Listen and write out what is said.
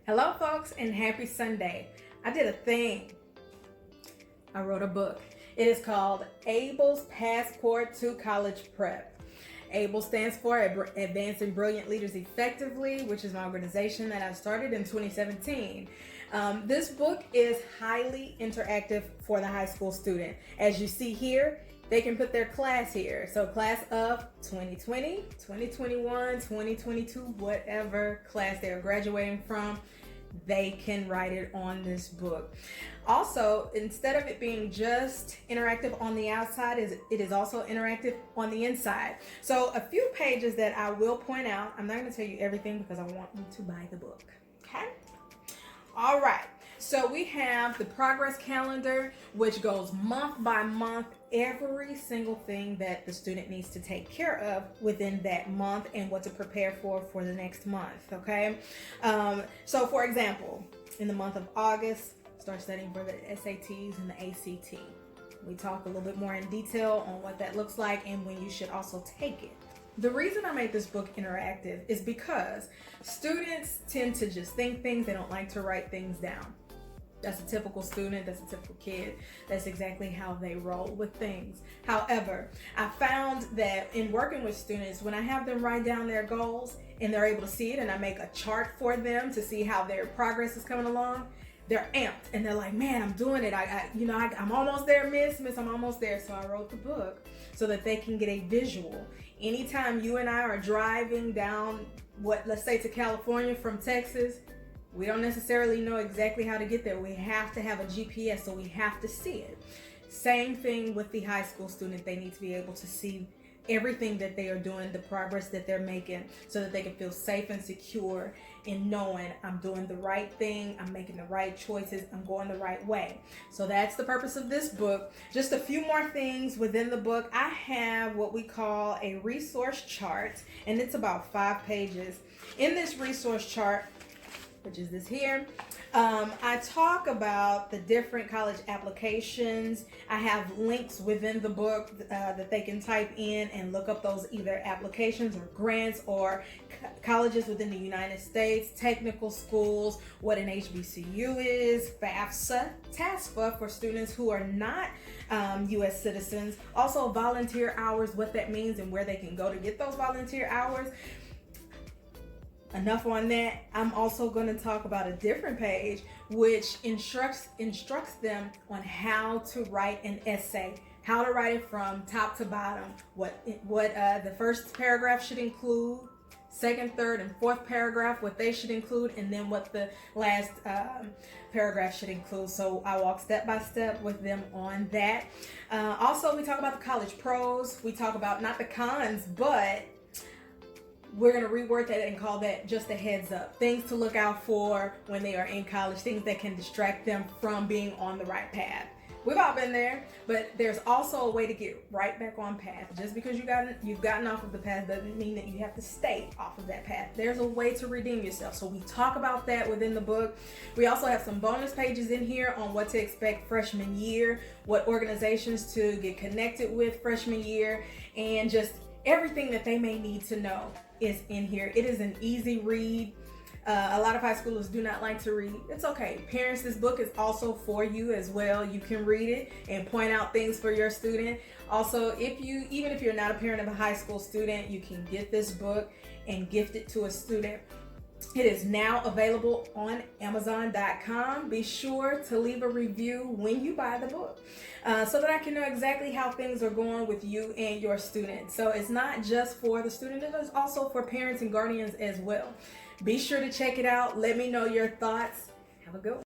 Hello folks and happy Sunday. I did a thing. I wrote a book. It is called Abel's Passport to College Prep. ABLE stands for Advancing Brilliant Leaders Effectively, which is my organization that I started in 2017. This book is highly interactive for the high school student. As you see here, they can put their class here. So class of 2020, 2021, 2022, whatever class they're graduating from, they can write it on this book. Also, instead of it being just interactive on the outside, it is also interactive on the inside. So a few pages that I will point out. I'm not going to tell you everything because I want you to buy the book. Okay? All right. So we have the progress calendar, which goes month by month, every single thing that the student needs to take care of within that month and what to prepare for the next month, okay? So for example, in the month of August, start studying for the SATs and the ACT. We talk a little bit more in detail on what that looks like and when you should also take it. The reason I made this book interactive is because students tend to just think things, they don't like to write things down. That's a typical student, that's a typical kid. That's exactly how they roll with things. However, I found that in working with students, when I have them write down their goals and they're able to see it and I make a chart for them to see how their progress is coming along, they're amped and they're like, man, I'm doing it. I'm almost there, miss, I'm almost there. So I wrote the book so that they can get a visual. Anytime you and I are driving down, let's say to California from Texas, we don't necessarily know exactly how to get there. We have to have a GPS, so we have to see it. Same thing with the high school student. They need to be able to see everything that they are doing, the progress that they're making, so that they can feel safe and secure in knowing I'm doing the right thing, I'm making the right choices, I'm going the right way. So that's the purpose of this book. Just a few more things within the book. I have what we call a resource chart, and it's about 5 pages. In this resource chart, which is this here, I talk about the different college applications. I have links within the book that they can type in and look up those either applications or grants or colleges within the United States, technical schools, what an HBCU is, FAFSA, TASFA for students who are not U.S. citizens, also volunteer hours, what that means and where they can go to get those volunteer hours. Enough on that. I'm also going to talk about a different page which instructs them on how to write an essay, how to write it from top to bottom, what the first paragraph should include, second, third, and fourth paragraph, what they should include, and then what the last paragraph should include. So I walk step by step with them on that. Also, we talk about the college pros. We talk about not the cons, but we're going to reword that and call that just a heads up. Things to look out for when they are in college, things that can distract them from being on the right path. We've all been there, but there's also a way to get right back on path. Just because you've gotten off of the path doesn't mean that you have to stay off of that path. There's a way to redeem yourself. So we talk about that within the book. We also have some bonus pages in here on what to expect freshman year, what organizations to get connected with freshman year, and just everything that they may need to know is in here. It is an easy read. A lot of high schoolers do not like to read. It's okay. Parents, this book is also for you as well. You can read it and point out things for your student. Also, even if you're not a parent of a high school student, you can get this book and gift it to a student. It is now available on Amazon.com. Be sure to leave a review when you buy the book so that I can know exactly how things are going with you and your student. So it's not just for the student, it is also for parents and guardians as well. Be sure to check it out. Let me know your thoughts. Have a good one.